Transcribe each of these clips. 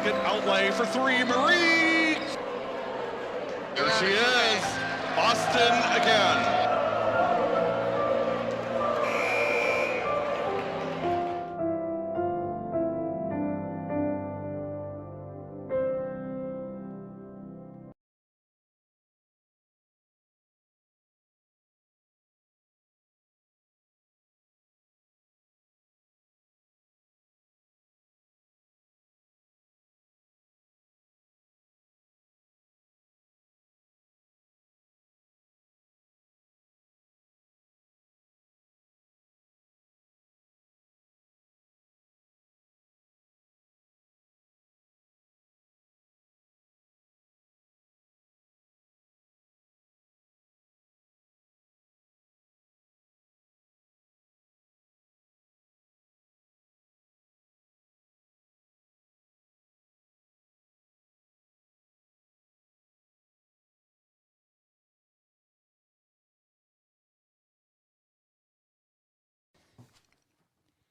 second outlay for three. Marie. There she is. Boston again.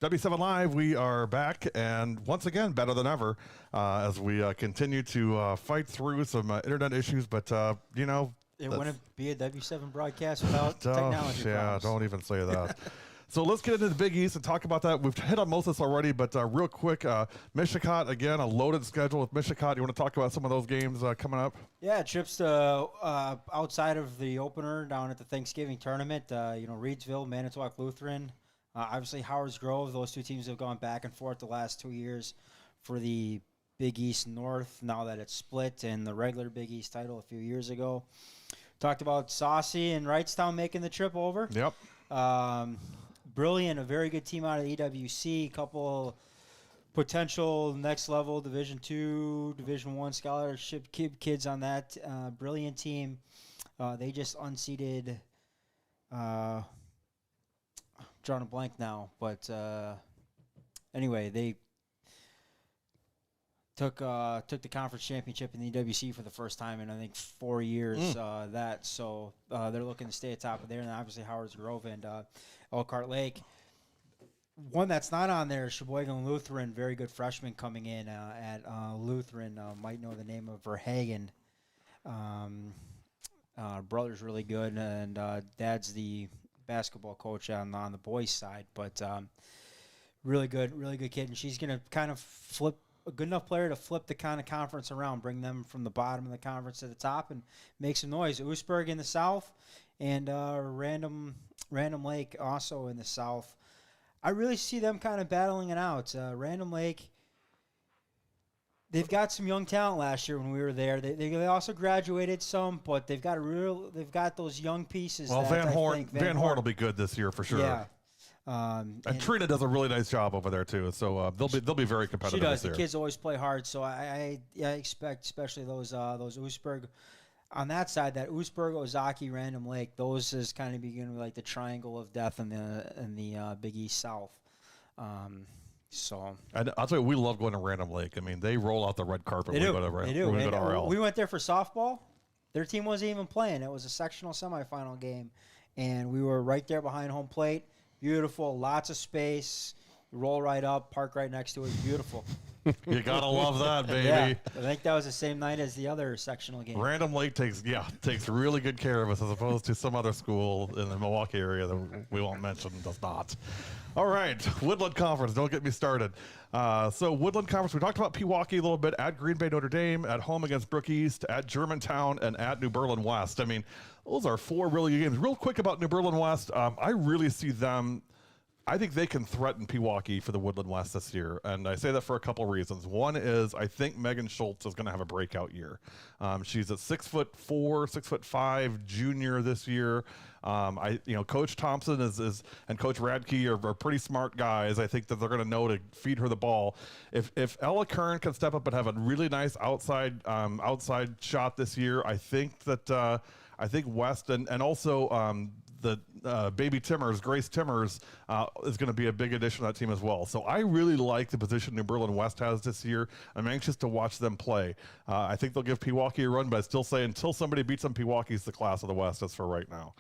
W7 Live, we are back, and once again, better than ever, as we continue to fight through some internet issues, but, you know. It wouldn't be a W7 broadcast without technology problems. Don't even say that. So let's get into the Big East and talk about that. We've hit on most of this already, but real quick, Michigan, again, a loaded schedule with Michigan. You want to talk about some of those games coming up? Yeah, trips to outside of the opener down at the Thanksgiving tournament, you know, Reedsville, Manitowoc Lutheran. Obviously, Howard's Grove, those two teams have gone back and forth the last 2 years for the Big East North, now that it's split, and the regular Big East title a few years ago. Talked about Saucy and Wrightstown making the trip over. Yep. Brilliant, a very good team out of EWC, couple potential next level Division II, Division I scholarship kids on that Brilliant team. They just unseated drawing a blank now, but anyway, they took the conference championship in the EWC for the first time in I think 4 years. So they're looking to stay at top of there, and obviously Howard's Grove and Elkhart Lake. One that's not on there is Sheboygan Lutheran, very good freshman coming in at Lutheran. Might know the name of Verhagen. Brother's really good, and dad's the basketball coach on the boys' side, but really good kid, and she's gonna kind of flip a good enough player to flip the kind of conference around, bring them from the bottom of the conference to the top, and make some noise. Oostburg in the south, and Random Lake also in the south. I really see them kind of battling it out. Random Lake, they've got some young talent last year when we were there. They also graduated some, but they've got those young pieces. Well, Van Horn will be good this year for sure. Yeah. And Trina does a really nice job over there too, so they'll be very competitive. She does. This The kids always play hard, so I expect, especially those Oostburg on that side, that Oostburg, Ozaki, Random Lake. Those is kind of beginning like the triangle of death in the Big East South. So and I'll tell you, we love going to Random Lake. I mean, they roll out the red carpet. They do. RL. We went there for softball. Their team wasn't even playing. It was a sectional semifinal game, and we were right there behind home plate. Beautiful, lots of space. Roll right up, park right next to it. Beautiful. You gotta love that, baby. Yeah, I think that was the same night as the other sectional game. Random Lake takes really good care of us, as opposed to some other school in the Milwaukee area that we won't mention does not. All right, Woodland Conference. Don't get me started. So Woodland Conference, we talked about Pewaukee a little bit, at Green Bay Notre Dame, at home against Brook East, at Germantown, and at New Berlin West. I mean, those are four really good games. Real quick about New Berlin West, I really see them. I think they can threaten Pewaukee for the Woodland West this year, and I say that for a couple reasons. One is I think Megan Schultz is going to have a breakout year. She's a 6'4", 6'5" junior this year. Coach Thompson and Coach Radke are pretty smart guys. I think that they're going to know to feed her the ball. If Ella Kern can step up and have a really nice outside shot this year, I think that West and also the baby Timmers, Grace Timmers, is going to be a big addition to that team as well. So I really like the position New Berlin West has this year. I'm anxious to watch them play. I think they'll give Pewaukee a run, but I still say until somebody beats them, Pewaukee's the class of the West as for right now.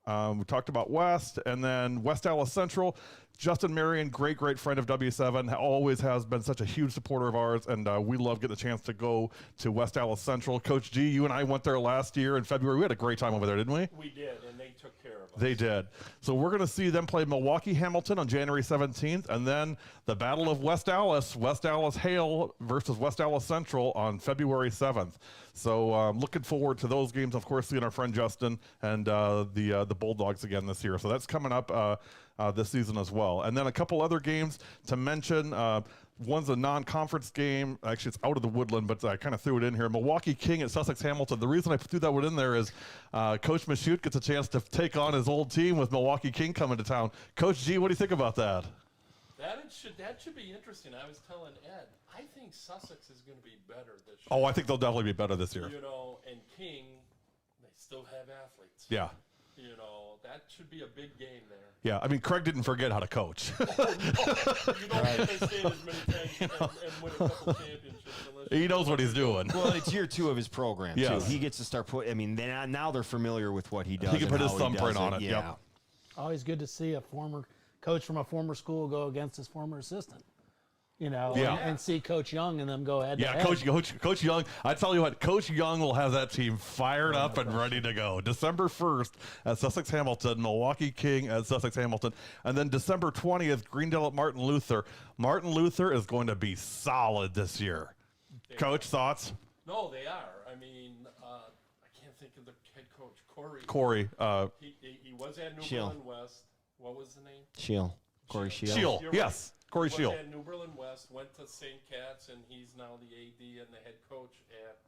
We talked about West, and then West Allis Central. Justin Marion, great friend of W7, always has been such a huge supporter of ours, and we love getting the chance to go to West Allis Central. Coach G, you and I went there last year in February. We had a great time over there, didn't we? We did, and they took care of us. They did. So we're going to see them play Milwaukee Hamilton on January 17th, and then the Battle of West Allis Hale versus West Allis Central on February 7th. So looking forward to those games. Of course, seeing our friend Justin and the Bulldogs again this year. So that's coming up this season as well. And then a couple other games to mention. One's a non-conference game. Actually, it's out of the Woodland, but I kind of threw it in here. Milwaukee King at Sussex Hamilton. The reason I threw that one in there is Coach Michoud gets a chance to take on his old team with Milwaukee King coming to town. Coach G, what do you think about that? That should be interesting. I was telling Ed, I think Sussex is going to be better this year. Oh, I think they'll definitely be better this year. You know, and King, they still have athletes. Yeah. You know, that should be a big game there. Yeah, I mean, Craig didn't forget how to coach. You don't get to stay as many times and win a couple championships. He knows what he's doing. Well, it's year 2 of his program, Yes. too. He gets to start putting, I mean, now they're familiar with what he does. He can and put his how he thumbprint does on it, Yeah. yep. Always good to see a former coach from a former school go against his former assistant. You know, Yeah. and see Coach Young and them go head to Yeah, head. Coach Young. I tell you what, Coach Young will have that team fired up and ready to go. December 1st at Sussex Hamilton, Milwaukee King at Sussex Hamilton, and then December 20th, Greendale at Martin Luther. Martin Luther is going to be solid this year. Coach, thoughts? No, they are. I mean, I can't think of the head coach, Corey. He was at New Shield. Berlin West. What was the name? Shield. Corey Shield. Shield, You're yes. Corey He Shield. was at New Berlin West, went to St. Cat's, and he's now the AD and the head coach at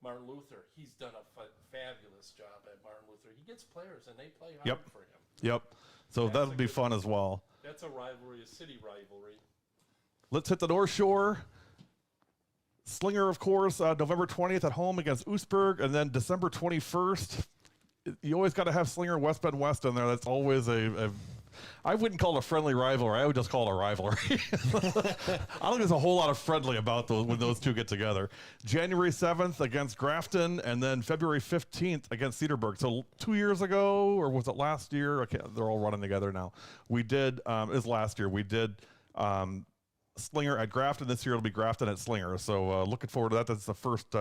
Martin Luther. He's done a fabulous job at Martin Luther. He gets players, and they play hard Yep. for him. Yep. So That's that'll a be good fun one. as well. That's a rivalry, a city rivalry. Let's hit the North Shore. Slinger, of course, November 20th at home against Oostburg, and then December 21st. You always got to have Slinger West Bend West in there. That's always I wouldn't call it a friendly rivalry. I would just call it a rivalry. I don't think there's a whole lot of friendly about those when those two get together. January 7th against Grafton, and then February 15th against Cedarburg. So 2 years ago, or was it last year? They're all running together now. We did, it was last year. We did Slinger at Grafton. This year it'll be Grafton at Slinger. So looking forward to that. That's the first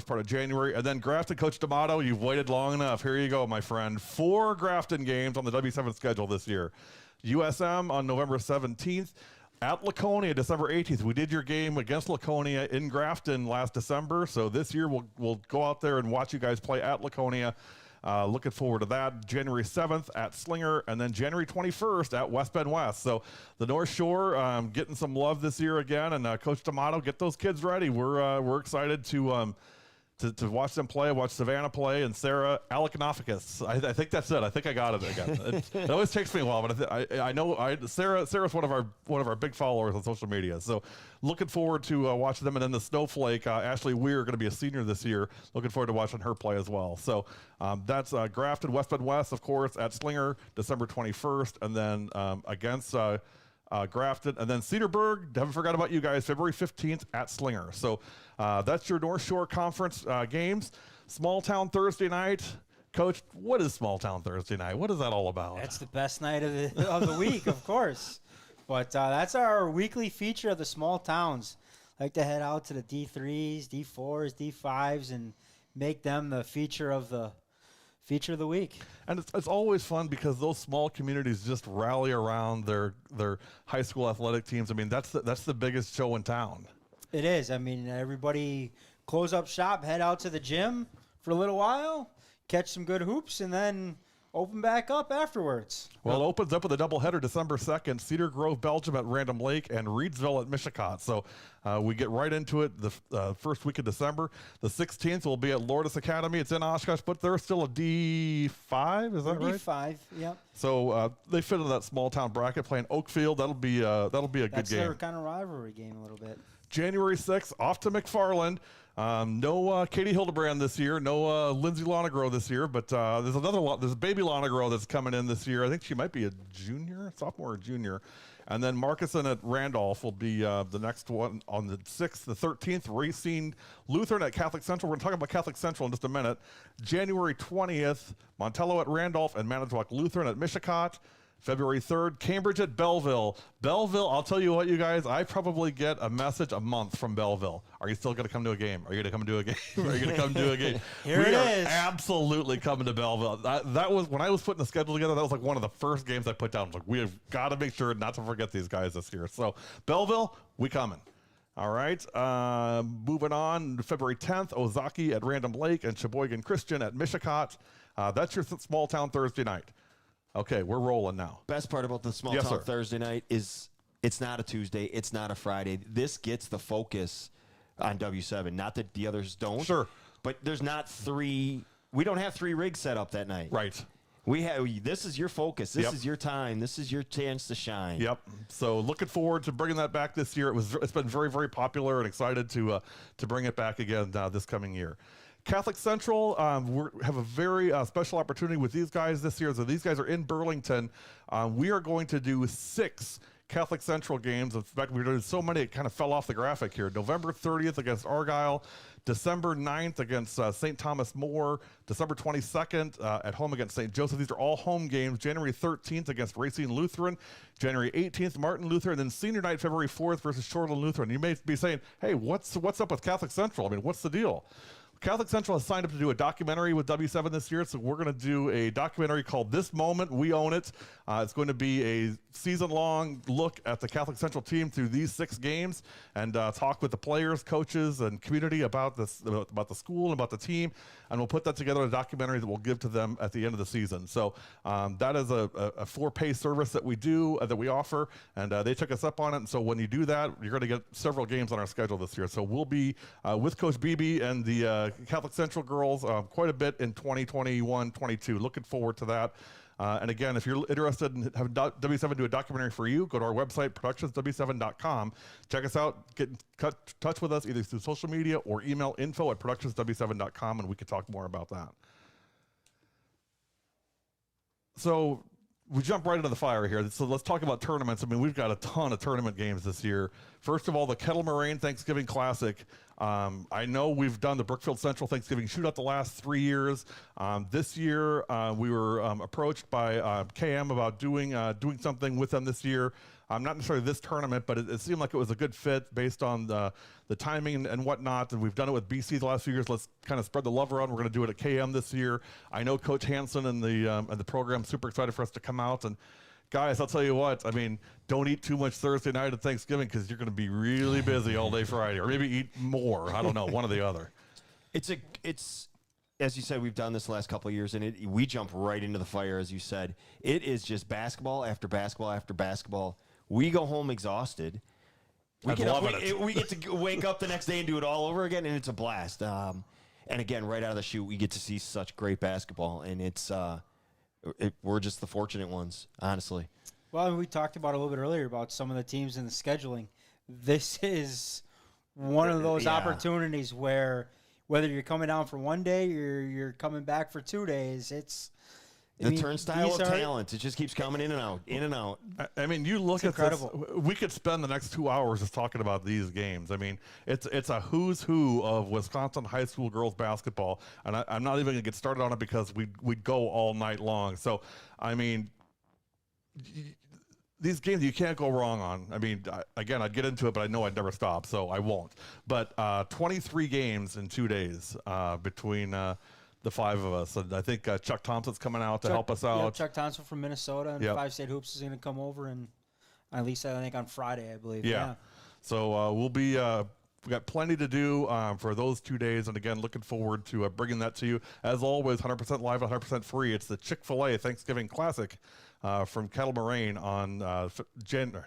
part of January. And then Grafton, Coach D'Amato, you've waited long enough. Here you go, my friend. 4 Grafton games on the W7 schedule this year. USM on November 17th. At Laconia, December 18th. We did your game against Laconia in Grafton last December. So this year we'll go out there and watch you guys play at Laconia. Looking forward to that. January 7th at Slinger, and then January 21st at West Bend West. So the North Shore getting some love this year again, and Coach D'Amato, get those kids ready. We're excited to watch them play, watch Savannah play, and Sarah Aleknophakis. I think that's it. I think I got it again. It always takes me a while, but I know Sarah's one of our big followers on social media. So looking forward to watching them. And then the Snowflake, Ashley Weir, going to be a senior this year. Looking forward to watching her play as well. So that's Grafton, West Bend West, of course, at Slinger, December 21st, and then against Grafton, and then Cedarburg. Haven't forgot about you guys. February 15th at Slinger. So that's your North Shore Conference games. Small Town Thursday night. Coach, what is Small Town Thursday night? What is that all about? That's the best night of the week, of course. But that's our weekly feature of the small towns. Like to head out to the D3s, D4s, D5s, and make them the feature of the week. And it's always fun because those small communities just rally around their high school athletic teams. I mean, that's the biggest show in town. It is. I mean, everybody close up shop, head out to the gym for a little while, catch some good hoops, and then open back up afterwards. Well, it opens up with a doubleheader December 2nd, Cedar Grove, Belgium at Random Lake, and Reedsville at Michigan. So we get right into it the first week of December. The 16th will be at Lourdes Academy. It's in Oshkosh, but they're still a D5, is that right? D5, yep. So they fit into that small town bracket, playing Oakfield. That'll be a good game. That's their kind of rivalry game a little bit. January 6th, off to McFarland. No Katie Hildebrand this year. No Lindsay Lonegro this year. But there's there's a baby Lonegro that's coming in this year. I think she might be a sophomore or junior. And then Markuson at Randolph will be the next one on the 6th. The 13th, Racine Lutheran at Catholic Central. We're going to talk about Catholic Central in just a minute. January 20th, Montello at Randolph and Manitowoc Lutheran at Mishicot. February 3rd, Cambridge at Belleville. Belleville, I'll tell you what, you guys, I probably get a message a month from Belleville. Are you still going to come to a game? Are you going to come to a game? Are you going to come to a game? Here we it are is. absolutely coming to Belleville. That was, when I was putting the schedule together, that was like one of the first games I put down. I was like, we have got to make sure not to forget these guys this year. So, Belleville, we coming. All right. Moving on, February 10th, Ozaki at Random Lake and Sheboygan Christian at Mishicot. That's your small town Thursday night. Okay, we're rolling now. Best part about the small Yes, town sir. Thursday night is it's not a Tuesday, it's not a Friday. This gets the focus on W7. Not that the others don't. Sure. But there's not three. We don't have 3 rigs set up that night. Right. We have. This is your focus. This Yep. is your time. This is your chance to shine. Yep. So looking forward to bringing that back this year. It's been very, very popular, and excited to bring it back again this coming year. Catholic Central, we have a very special opportunity with these guys this year. So these guys are in Burlington. We are going to do 6 Catholic Central games. In fact, we're doing so many, it kind of fell off the graphic here. November 30th against Argyle, December 9th against St. Thomas More, December 22nd at home against St. Joseph. These are all home games. January 13th against Racine Lutheran, January 18th, Martin Luther, and then senior night, February 4th versus Shoreland Lutheran. You may be saying, hey, what's up with Catholic Central? I mean, what's the deal? Catholic Central has signed up to do a documentary with W7 this year, so we're going to do a documentary called This Moment, We Own It. It's going to be a season-long look at the Catholic Central team through these 6 games and talk with the players, coaches, and community about the school and about the team, and we'll put that together in a documentary that we'll give to them at the end of the season. So that is a for-pay service that we do, that we offer, and they took us up on it, and so when you do that, you're going to get several games on our schedule this year. So we'll be with Coach BB and the Catholic Central girls quite a bit in 2021-22. Looking forward to that. And again, if you're interested in having W7 do a documentary for you, go to our website, productionsw7.com. Check us out. Get in touch with us either through social media or email info@productionsw7.com, and we can talk more about that. So we jump right into the fire here. So let's talk about tournaments. I mean, we've got a ton of tournament games this year. First of all, the Kettle Moraine Thanksgiving Classic. I know we've done the Brookfield Central Thanksgiving Shootout the last 3 years. This year, we were approached by KM about doing something with them this year. Not necessarily this tournament, but it seemed like it was a good fit based on the timing and whatnot. And we've done it with BC the last few years. Let's kind of spread the love around. We're going to do it at KM this year. I know Coach Hansen and the program super excited for us to come out. And guys, I'll tell you what. I mean, don't eat too much Thursday night at Thanksgiving because you're going to be really busy all day Friday, or maybe eat more. I don't know, one or the other. It's as you said, we've done this the last couple of years, and we jump right into the fire, as you said. It is just basketball after basketball after basketball. We go home exhausted. We get to wake up the next day and do it all over again, and it's a blast. And again, right out of the chute, we get to see such great basketball, and we're just the fortunate ones, honestly. Well, we talked about a little bit earlier about some of the teams in the scheduling. This is one of those opportunities where whether you're coming down for one day or you're coming back for 2 days, it's the turnstile of talent. It just keeps coming in and out, in and out. I mean, you look at incredible. this. We could spend the next 2 hours just talking about these games. I mean, it's a who's who of Wisconsin high school girls basketball, and I'm not even going to get started on it because we'd go all night long. So, I mean, these games you can't go wrong on. I mean, again, I'd get into it, but I know I'd never stop, so I won't. But 23 games in 2 days between the 5 of us. And I think Chuck Thompson's coming out to help us out. Yeah, Chuck Thompson from Minnesota and Yep. 5 State Hoops is going to come over, and at least I think on Friday, I believe. Yeah. So we'll be we've got plenty to do for those 2 days. And again, looking forward to bringing that to you. As always, 100% live, 100% free. It's the Chick-fil-A Thanksgiving Classic from Kettle Moraine on November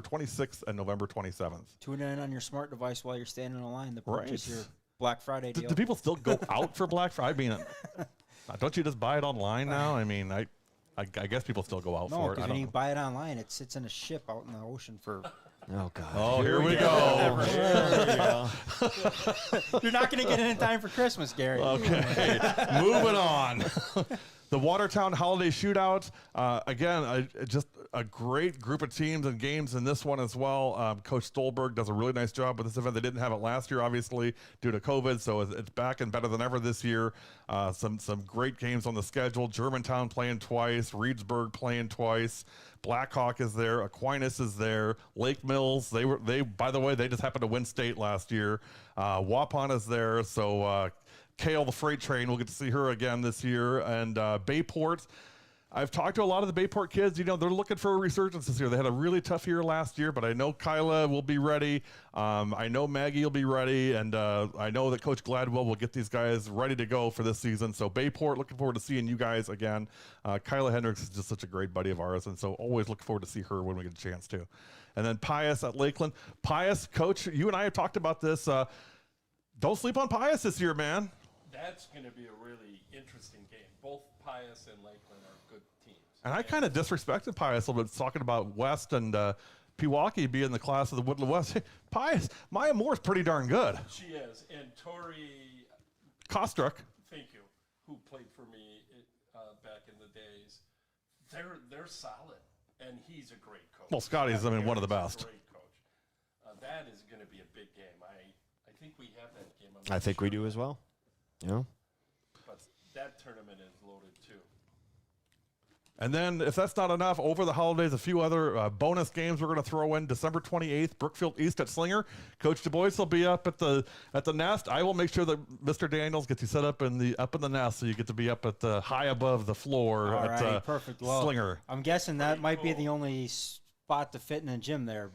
26th and November 27th. Tune in on your smart device while you're standing in line to Right. purchase your Black Friday deal. Do people still go out for Black Friday? I mean, don't you just buy it online now? I mean, I guess people still go out No, for it. because I when don't you know. buy it online, it sits in a ship out in the ocean for. Oh, God. Oh, here we go. There we go. You're not going to get it in time for Christmas, Gary. Okay, moving on. The Watertown Holiday Shootout, again, just a great group of teams and games in this one as well. Coach Stolberg does a really nice job with this event. They didn't have it last year, obviously, due to COVID, so it's back and better than ever this year. Some great games on the schedule. Germantown playing twice, Reedsburg playing twice. Blackhawk is there, Aquinas is there, Lake Mills. They by the way, they just happened to win state last year. Waupun is there, so Kale the freight train, we'll get to see her again this year. And Bayport, I've talked to a lot of the Bayport kids. You know, they're looking for a resurgence this year. They had a really tough year last year, but I know Kyla will be ready. I know Maggie will be ready, and I know that Coach Gladwell will get these guys ready to go for this season. So Bayport, looking forward to seeing you guys again. Kyla Hendricks is just such a great buddy of ours, and so always look forward to see her when we get a chance to. And then Pius at Lakeland. Pius, Coach, you and I have talked about this. Don't sleep on Pius this year, man. That's going to be a really interesting game. Both Pius and Lakeland are good teams. And I kind of disrespected Pius a little bit, talking about West and Pewaukee being the class of the Woodland West. Hey, Pius, Maya Moore's pretty darn good. She is. And Tori Kostruck. Thank you, who played for me back in the days. They're solid, and he's a great coach. Well, Scotty's, one of the best. Great coach. That is going to be a big game. I think we have that game. I think we do as well. Yeah. But that tournament is loaded too. And then, if that's not enough, over the holidays, a few other bonus games we're going to throw in. December 28th, Brookfield East at Slinger. Coach Du Bois will be up at the nest. I will make sure that Mr. Daniels gets you set up in the nest, so you get to be up at the high above the floor at perfect. Well, Slinger. I'm guessing that might be the only spot to fit in a gym there.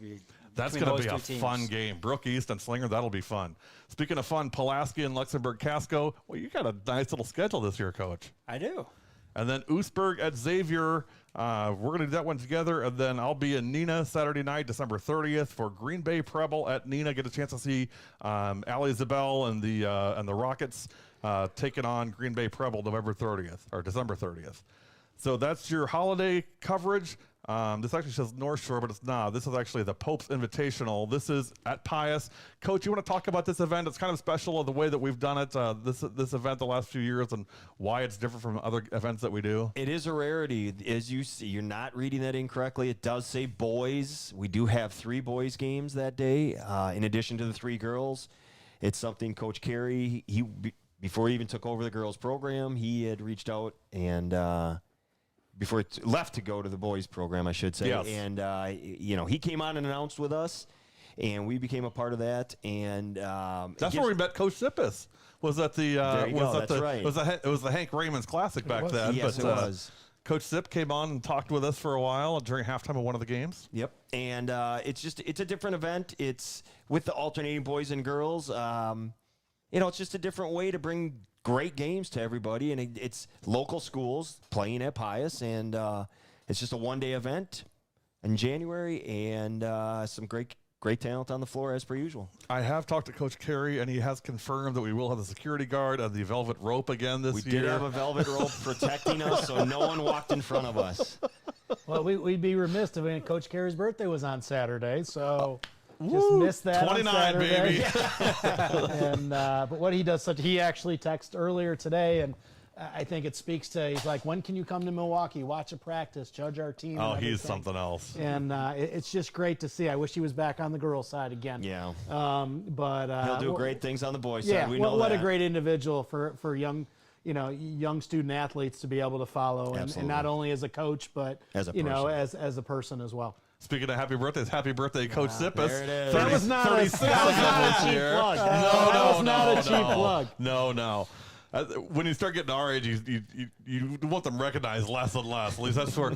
That's going to be a fun game. Brook East and Slinger, that'll be fun. Speaking of fun, Pulaski and Luxembourg Casco. Well, you got a nice little schedule this year, Coach. I do. And then Oostburg at Xavier. We're going to do that one together. And then I'll be in Neenah Saturday night, December 30th, for Green Bay Preble at Neenah. Get a chance to see Ali Zabel and the Rockets taking on Green Bay Preble November 30th or December 30th. So that's your holiday coverage. This actually says North Shore, but it's not. This is actually the Pope's Invitational. This is at Pius. Coach, you want to talk about this event? It's kind of special of the way that we've done it, this event the last few years, and why it's different from other events that we do. It is a rarity. As you see, you're not reading that incorrectly. It does say boys. We do have 3 boys games that day, in addition to the 3 girls. It's something Coach Carey, before he even took over the girls program, he had reached out and before he left to go to the boys program, I should say. Yes. And, he came on and announced with us, and we became a part of that. And that's where we met Coach Sippis. Was at the right. It was the Hank Raymond's Classic back then. Yes, but, it was. Coach Sipp came on and talked with us for a while during halftime of one of the games. Yep. And it's a different event. It's with the alternating boys and girls. It's just a different way to bring great games to everybody, and it's local schools playing at Pius, and it's just a one-day event in January, and some great talent on the floor as per usual. I have talked to Coach Carey, and he has confirmed that we will have the security guard and the velvet rope again this year. We did have a velvet rope protecting us, so no one walked in front of us. Well, we'd be remiss if Coach Carey's birthday was on Saturday, so just missed that 29, on Saturday. baby. And but what he does, he actually texted earlier today, and I think it speaks to, he's like, when can you come to Milwaukee, watch a practice, judge our team? Oh, he's something else. And it's just great to see. I wish he was back on the girls' side again. Yeah. But he'll do great things on the boys' side. Yeah, We know what that. a great individual for young, young student athletes to be able to follow, and not only as a coach, but as a as a person as well. Speaking of happy birthdays, happy birthday, Coach Sippis. There it is. That was not a cheap plug. That was not a cheap plug. No. When you start getting our age, you want them recognized less and less. At least that's where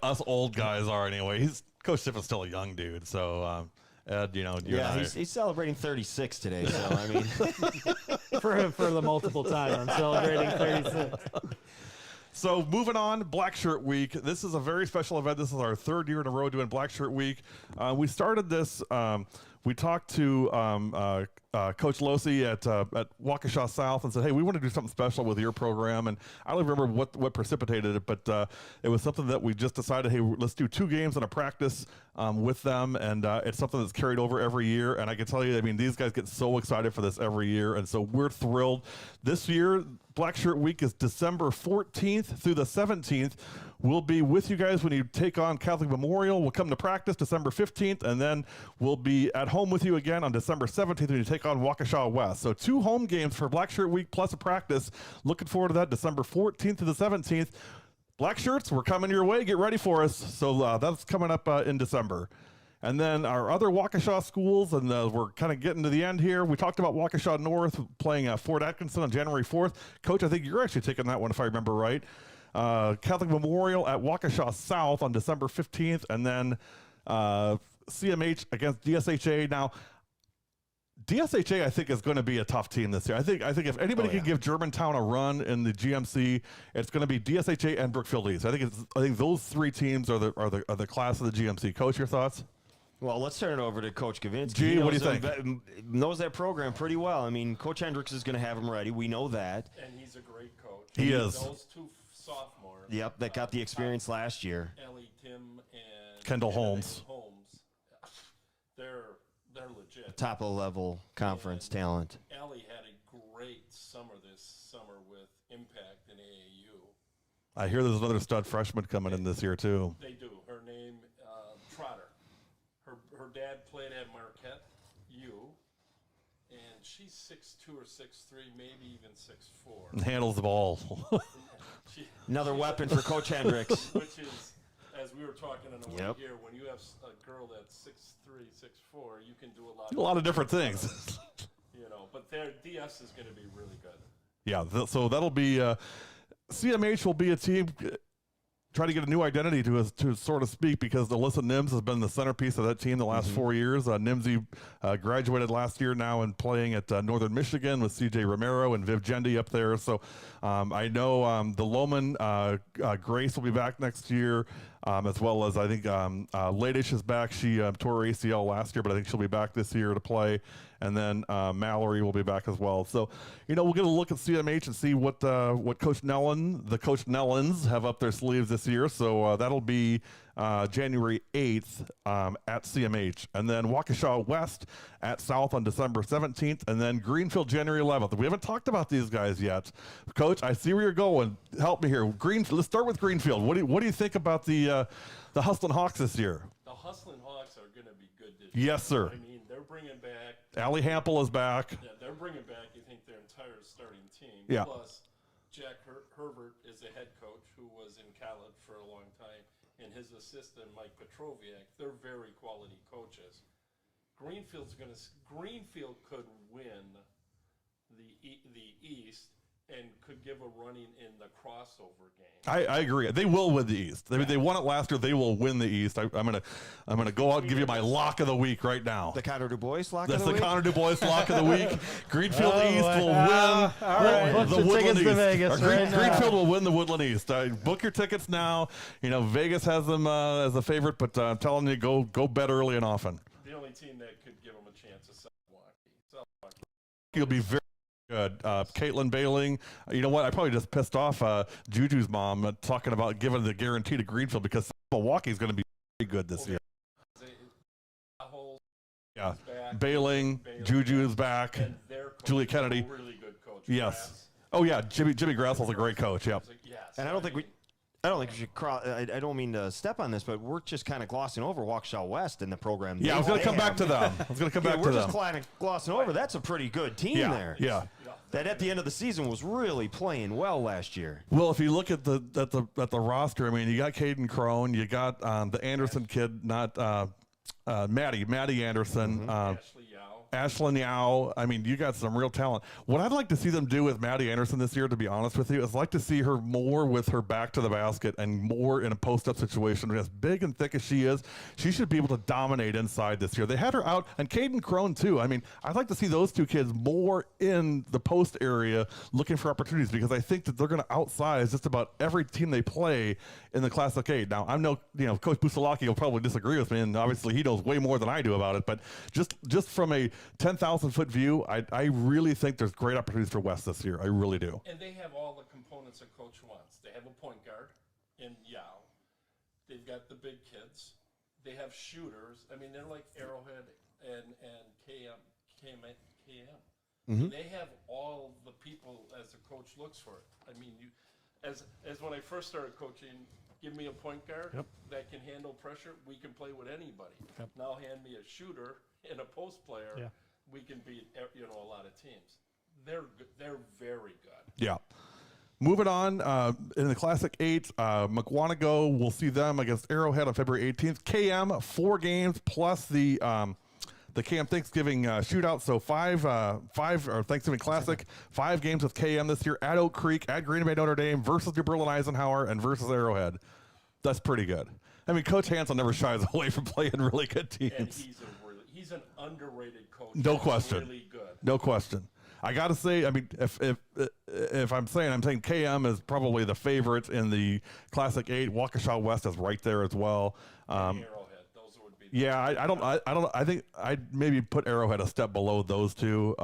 us old guys are anyway. Coach Sippis still a young dude, so Ed, he's celebrating 36 today. So I mean, for the multiple time, I'm celebrating 36. So moving on, Black Shirt Week. This is a very special event. This is our 3rd year in a row doing Black Shirt Week. We started this. We talked to Coach Losi at WAUKESHA South and said, hey, we want to do something special with your program. And I don't remember what precipitated it, but it was something that we just decided, hey, let's do 2 games and a practice with them. And it's something that's carried over every year. And I can tell you, I mean, these guys get so excited for this every year. And so we're thrilled. This year, Black Shirt Week is December 14th through the 17th. We'll be with you guys when you take on Catholic Memorial. We'll come to practice December 15th, and then we'll be at home with you again on December 17th when you take on Waukesha West. So 2 home games for Black Shirt Week plus a practice. Looking forward to that, December 14th to the 17th. Black Shirts, we're coming your way. Get ready for us. So that's coming up in December. And then our other Waukesha schools, and we're kind of getting to the end here. We talked about Waukesha North playing Fort Atkinson on January 4th. Coach, I think you're actually taking that one if I remember right. Catholic Memorial at Waukesha South on December 15th, and then CMH against DSHA. Now, DSHA I think is going to be a tough team this year. I think if anybody can give Germantown a run in the GMC, it's going to be DSHA and Brookfield East. I think those 3 teams are the class of the GMC. Coach, your thoughts? Well, let's turn it over to Coach Gavinsky. Gee, what do you think? Knows that program pretty well. I mean, Coach Hendricks is going to have him ready. We know that. And he's a great coach. He is. Those 2 sophomores. Yep, that got the experience last year. Ellie, Tim, and Kendall Holmes. They're legit. Top of the level conference talent. Ellie had a great summer this summer with Impact in AAU. I hear there's another stud freshman coming in this year too. They do. Her name, Trotter. Her dad played at Marquette U, and she's 6'2" or 6'3", maybe even 6'4". And handles the ball. Another weapon for Coach Hendricks. Which is, as we were talking on the way here, when you have a girl that's 6'3", 6'4", you can do a lot of different things. You know, but their DS is going to be really good. Yeah, so that'll be CMH will be a team try to get a new identity to sort of speak, because Alyssa Nims has been the centerpiece of that team the last 4 years. Nimsy graduated last year now and playing at Northern Michigan with CJ Romero and Viv Gendy up there. So I know the Loman Grace will be back next year, as well as I think Ladish is back. She tore her ACL last year, but I think she'll be back this year to play. And then Mallory will be back as well. So, you know, we'll get a look at CMH and see what Coach Nellens have up their sleeves this year. So that'll be January 8th at CMH. And then Waukesha West at South on December 17th. And then Greenfield January 11th. We haven't talked about these guys yet. Coach, I see where you're going. Help me here. Let's start with Greenfield. What do you think about the Hustlin' Hawks this year? The Hustlin' Hawks are going to be good this year. Yes, sir. I mean, they're bringing back. Allie Hampel is back. Yeah, they're bringing back, you think, their entire starting team. Yeah. Plus, Jack Herbert is the head coach who was in Khaled for a long time, and his assistant, Mike Petroviak. They're very quality coaches. Greenfield could win the East and could give a running in the crossover game. I agree. They will win the East. They won it last year. They will win the East. I'm gonna go out and give you my lock of the week right now. The Connor DuBois lock That's of the week? the Connor DuBois lock of the week. Greenfield East will win all right. the Book the Woodland tickets East. to Vegas right now. Greenfield will win the Woodland East. Book your tickets now. You know, Vegas has them as a favorite, but I'm telling you, go bet early and often. The only team that could give them a chance is Milwaukee. You'll be very good. Caitlin Bailing. You know what? I probably just pissed off Juju's mom talking about giving the guarantee to Greenfield, because Milwaukee's going to be very good this year. Yeah. Bailing, Juju is back. Julia Kennedy. Really good coach. Yes. Grass. Oh yeah, Jimmy Grassel's a great coach. Yep. Yes. And I don't think we should cross. I don't mean to step on this, but we're just kind of glossing over Waukesha West in the program. Yeah, I was going to come back to them. We're just kind of glossing over. That's a pretty good team there. Yeah. That at the end of the season was really playing well last year. Well, if you look at the roster, I mean, you got Caden Crone, you got the Anderson kid, not Maddie Anderson. Ashlyn Yao. I mean, you got some real talent. What I'd like to see them do with Maddie Anderson this year, to be honest with you, is like to see her more with her back to the basket and more in a post-up situation. As big and thick as she is, she should be able to dominate inside this year. They had her out, and Caden Crone too. I mean, I'd like to see those two kids more in the post area looking for opportunities, because I think that they're going to outsize just about every team they play in the Classic 8. Now, I know, Coach Busalaki will probably disagree with me, and obviously he knows way more than I do about it, but just from a 10,000-foot view, I really think there's great opportunities for West this year. I really do. And they have all the components a coach wants. They have a point guard in Yao. They've got the big kids. They have shooters. I mean, they're like Arrowhead and KM. Mm-hmm. They have all the people as a coach looks for it. I mean, as when I first started coaching, give me a point guard that can handle pressure. We can play with anybody. Yep. Now hand me a shooter and a post player. Yeah. We can beat a lot of teams. They're very good. Yeah. Moving on, in the Classic 8, McWanago, we'll see them against Arrowhead on February 18th. KM, 4 games plus the KM Thanksgiving shootout. So five or Thanksgiving Classic, 5 games with KM this year at Oak Creek, at Green Bay Notre Dame, versus New Berlin Eisenhower, and versus Arrowhead. That's pretty good. I mean, Coach Hansel never shies away from playing really good teams. And he's an underrated coach. No He's question. Really good. No question. I got to say, I mean, if I'm saying KM is probably the favorite in the Classic 8. Waukesha West is right there as well. Arrowhead, those would be. Yeah, I think I'd maybe put Arrowhead a step below those two,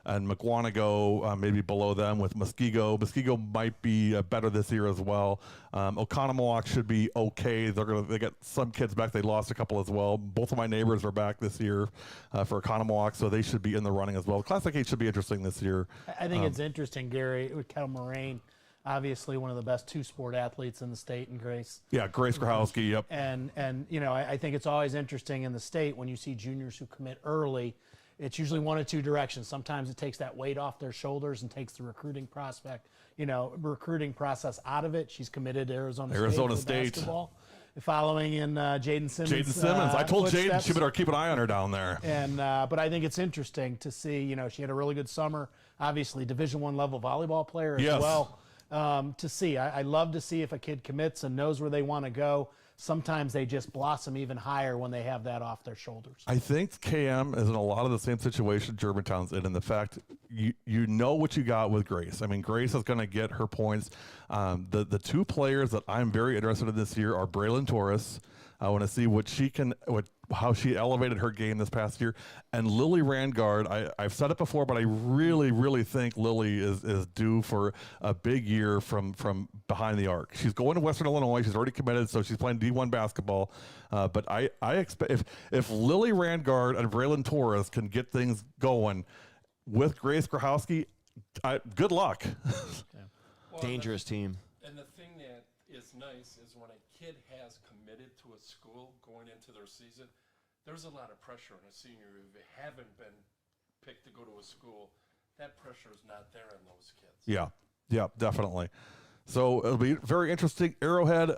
and McWanago maybe below them with Muskego. Muskego might be better this year as well. Oconomowoc should be okay. They got some kids back. They lost a couple as well. Both of my neighbors are back this year for Oconomowoc, so they should be in the running as well. Classic 8 should be interesting this year. I think it's interesting, Gary, with Cal Moraine, obviously one of the best two-sport athletes in the state, and Grace. Yeah, Grace Grahowski, yep. And I think it's always interesting in the state when you see juniors who commit early. It's usually one of two directions. Sometimes it takes that weight off their shoulders and takes the recruiting process out of it. She's committed to Arizona State. Basketball. Following in Jaden Simmons. I told Jaden footsteps. she better keep an eye on her down there. And but I think it's interesting to see. She had a really good summer. Obviously, Division I level volleyball player as well. To see, I love to see if a kid commits and knows where they want to go. Sometimes they just blossom even higher when they have that off their shoulders. I think KM is in a lot of the same situation Germantown's in the fact you know what you got with Grace. I mean, Grace is going to get her points. The 2 players that I'm very interested in this year are Braylon Torres. I want to see how she elevated her game this past year, and Lily Rangard. I've said it before, but I really think Lily is due for a big year from behind the arc. She's going to Western Illinois. She's already committed, so she's playing D1 basketball. But I expect if Lily Rangard and Braylon Torres can get things going with Grace Grahowski, good luck. Dangerous team. And the thing that is nice is when a kid has committed to a school going into their season, there's a lot of pressure in a senior year. If they haven't been picked to go to a school, that pressure is not there in those kids. Yeah, definitely. So it'll be very interesting. Arrowhead,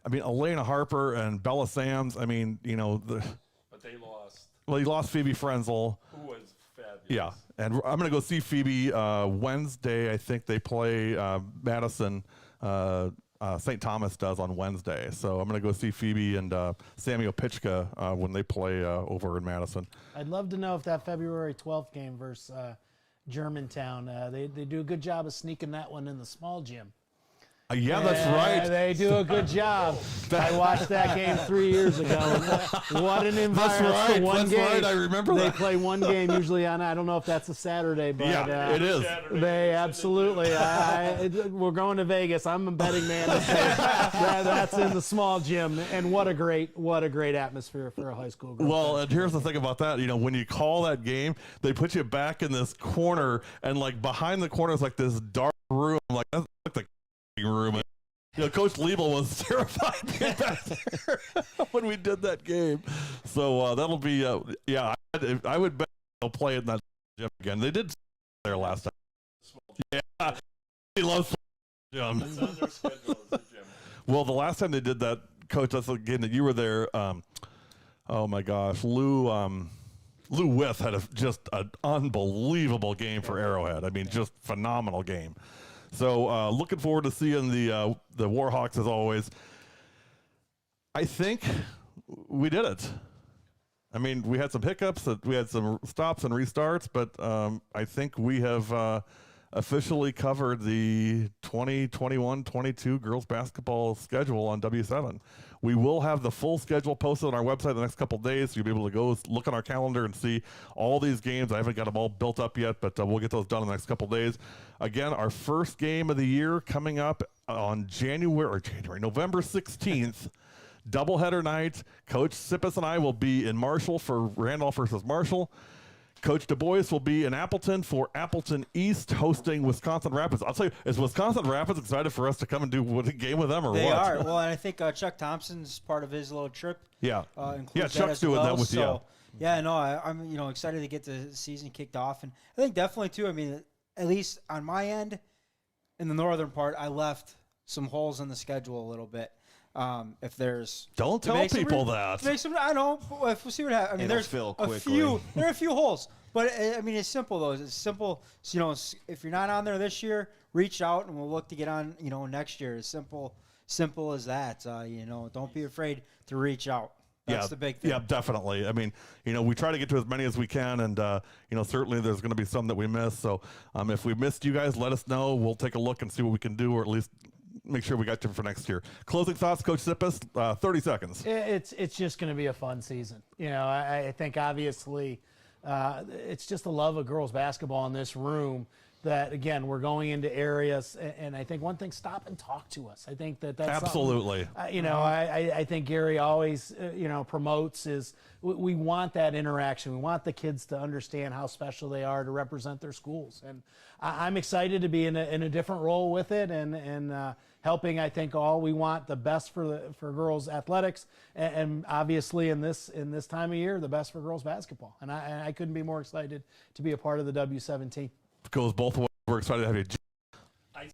I mean, Elena Harper and Bella Sams, I mean, But they lost. Well, you lost Phoebe Frenzel. Who was fabulous. Yeah, and I'm going to go see Phoebe Wednesday. I think they play Madison. St. Thomas does on Wednesday. So I'm going to go see Phoebe and Sammy Opichka when they play over in Madison. I'd love to know if that February 12th game versus Germantown, they do a good job of sneaking that one in the small gym. Yeah, that's right. They do a good job. I watched that game 3 years ago. What an environment That's for one right. game. That's right. I remember they that. play one game usually on, I don't know if that's a Saturday, but Yeah, it is. Saturday, they it's absolutely. We're going to Vegas. I'm a betting man. That's in the small gym, and what a great atmosphere for a high school group. Well, and here's the thing about that. When you call that game, they put you back in this corner, and like behind the corner is like this dark room. Like that's like the room. Coach Liebel was terrified being back there when we did that game. So that'll be, I would bet they'll play it in that gym again. They did there last time. Yeah, he loves gym. It's on their schedule as a gym. Well, the last time they did that, Coach, that's the game that you were there. Oh my gosh, Lou With had just an unbelievable game for Arrowhead. I mean, just phenomenal game. So looking forward to seeing the Warhawks as always. I think we did it. I mean, we had some hiccups, we had some stops and restarts, but I think we have officially covered the 2021-22 girls basketball schedule on W7. We will have the full schedule posted on our website the next couple days, so you'll be able to go look on our calendar and see all these games. I haven't got them all built up yet, but we'll get those done in the next couple days. Again, our first game of the year coming up on November 16th. Doubleheader night. Coach Sippis and I will be in Marshall for Randolph versus Marshall. Coach Du Bois will be in Appleton for Appleton East hosting Wisconsin Rapids. I'll tell you, is Wisconsin Rapids excited for us to come and do a game with them or they what? They are. Well, and I think Chuck Thompson's part of his little trip. Yeah. Includes Chuck's doing that with you. Yeah, no, I'm excited to get the season kicked off. And I think definitely, too, I mean, at least on my end, in the northern part, I left some holes in the schedule a little bit. If there's don't tell people that. I know. We'll see what happens. I mean, there's a few. There are a few holes, but I mean, it's simple though. It's simple. So, if you're not on there this year, reach out and we'll look to get on. Next year. As simple as that. Don't be afraid to reach out. That's the big thing. Yeah, definitely. I mean, we try to get to as many as we can, and certainly there's going to be some that we miss. So, if we missed you guys, let us know. We'll take a look and see what we can do, or at least make sure we got you for next year. Closing thoughts, Coach Sippis, 30 seconds. It's just going to be a fun season. I think obviously it's just the love of girls basketball in this room that, again, we're going into areas, and I think one thing, stop and talk to us. I think that's absolutely. I think Gary always, promotes is we want that interaction. We want the kids to understand how special they are to represent their schools. And I'm excited to be in a different role with it and helping, I think, all. We want the best for girls athletics, and obviously in this time of year, the best for girls basketball. And I couldn't be more excited to be a part of the W17. Goes both ways. We're excited to have you. I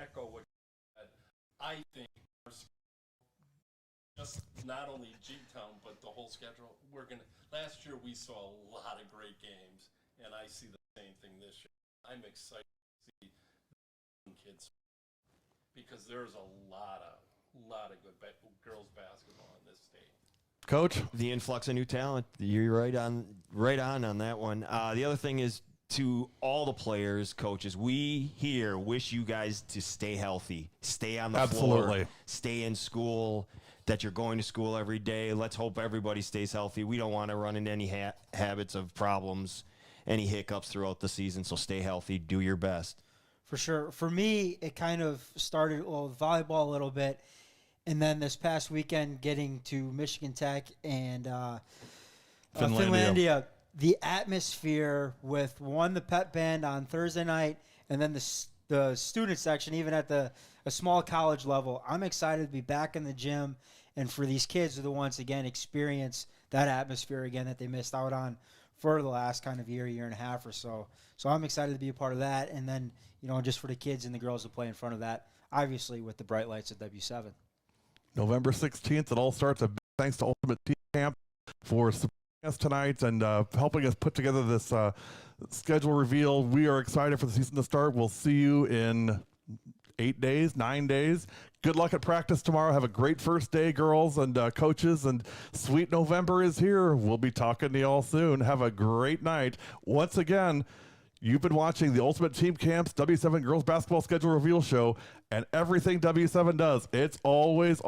echo what you said. I think just not only G-Town, but the whole schedule, last year we saw a lot of great games, and I see the same thing this year. I'm excited to see the kids because there's a lot of good girls basketball in this state. Coach, the influx of new talent, you're right on that one. The other thing is, to all the players, coaches, we here wish you guys to stay healthy, stay on the floor, stay in school, that you're going to school every day. Let's hope everybody stays healthy. We don't want to run into any habits of problems, any hiccups throughout the season, so stay healthy, do your best. For sure. For me, it kind of started with volleyball a little bit, and then this past weekend getting to Michigan Tech and Finlandia. The atmosphere with the pep band on Thursday night, and then the student section, even at a small college level. I'm excited to be back in the gym, and for these kids to once again experience that atmosphere again that they missed out on for the last kind of year and a half or so. So I'm excited to be a part of that, and then just for the kids and the girls to play in front of that, obviously with the bright lights at W7. November 16th, it all starts. A big thanks to Ultimate Team Camp for supporting us tonight and helping us put together this schedule reveal. We are excited for the season to start. We'll see you in 9 days. Good luck at practice tomorrow. Have a great first day, girls and coaches, and sweet November is here. We'll be talking to you all soon. Have a great night. Once again, you've been watching the Ultimate Team Camps W7 Girls Basketball Schedule Reveal Show, and everything W7 does, it's always